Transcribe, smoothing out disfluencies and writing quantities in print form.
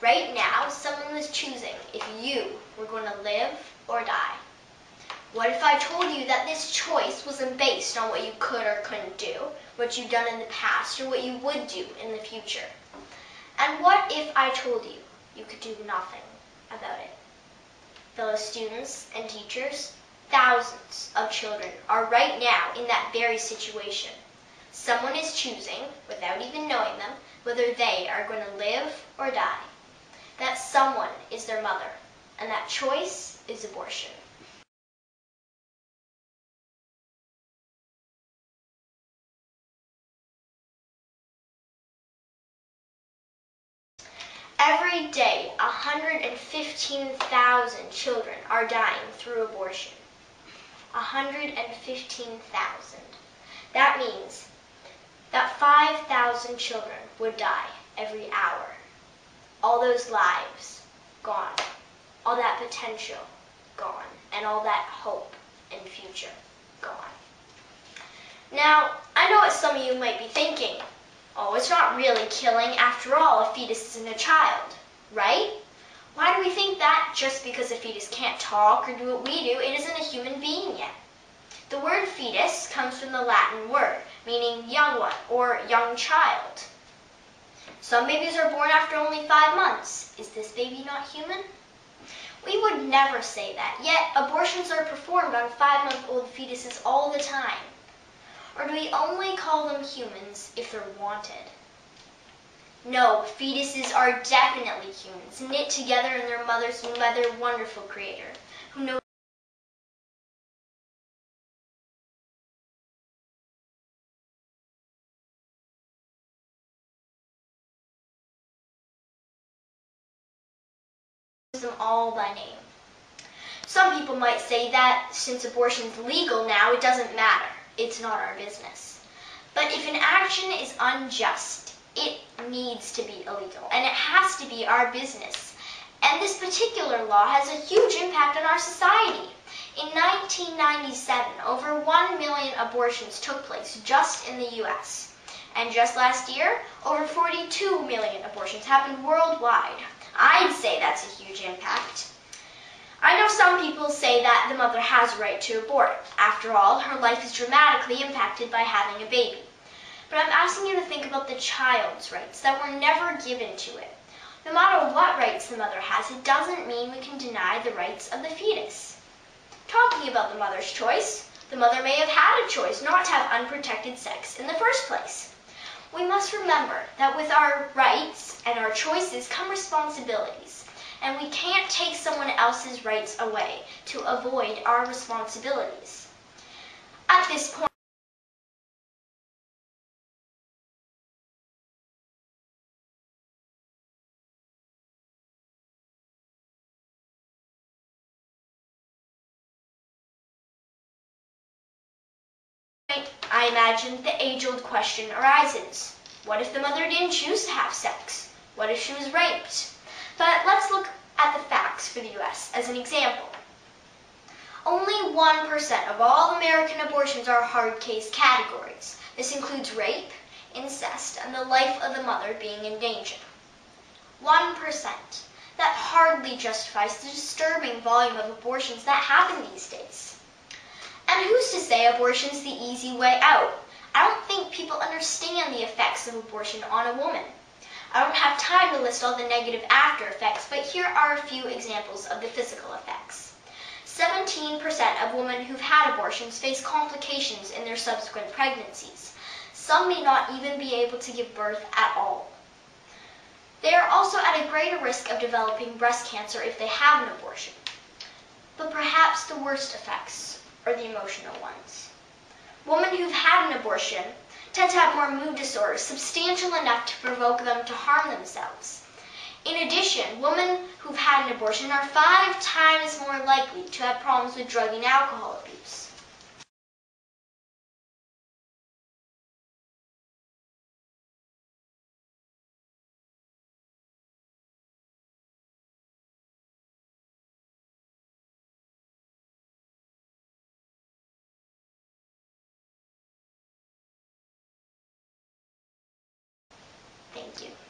right now someone was choosing if you were going to live or die? What if I told you that this choice wasn't based on what you could or couldn't do, what you've done in the past, or what you would do in the future? And what if I told you you could do nothing about it? Fellow students and teachers, thousands of children are right now in that very situation. Someone is choosing, without even knowing them, whether they are going to live or die. That someone is their mother, and that choice is abortion. Every day, 115,000 children are dying through abortion. 115,000. That means that 5,000 children would die every hour. All those lives gone. All that potential gone. And all that hope and future gone. Now, I know what some of you might be thinking. Oh, it's not really killing. After all, a fetus isn't a child, right? Why do we think that just because a fetus can't talk or do what we do, it isn't a human being yet? The word fetus comes from the Latin word, meaning young one or young child. Some babies are born after only 5 months. Is this baby not human? We would never say that, yet abortions are performed on 5-month-old fetuses all the time. Or do we only call them humans if they're wanted? No, fetuses are definitely humans, knit together in their mother's womb by their wonderful creator, who knows them all by name. Some people might say that since abortion is legal now, it doesn't matter. It's not our business. But if an action is unjust, it needs to be illegal, and it has to be our business. And this particular law has a huge impact on our society. In 1997, over 1 million abortions took place just in the U.S. And just last year, over 42 million abortions happened worldwide. I'd say that's a huge impact. I know some people say that the mother has a right to abort. After all, her life is dramatically impacted by having a baby. But I'm asking you to think about the child's rights that were never given to it. No matter what rights the mother has, it doesn't mean we can deny the rights of the fetus. Talking about the mother's choice, the mother may have had a choice not to have unprotected sex in the first place. We must remember that with our rights and our choices come responsibilities, and we can't take someone else's rights away to avoid our responsibilities. At this point, I imagine the age-old question arises. What if the mother didn't choose to have sex? What if she was raped? But let's look at the facts for the U.S. as an example. Only 1% of all American abortions are hard case categories. This includes rape, incest, and the life of the mother being in danger. 1%. That hardly justifies the disturbing volume of abortions that happen these days. And who's to say abortion's the easy way out? I don't think people understand the effects of abortion on a woman. I don't have time to list all the negative after effects, but here are a few examples of the physical effects. 17% of women who've had abortions face complications in their subsequent pregnancies. Some may not even be able to give birth at all. They are also at a greater risk of developing breast cancer if they have an abortion. But perhaps the worst effects are the emotional ones. Women who've had an abortion tend to have more mood disorders, substantial enough to provoke them to harm themselves. In addition, women who've had an abortion are 5 times more likely to have problems with drug and alcohol abuse. Thank you.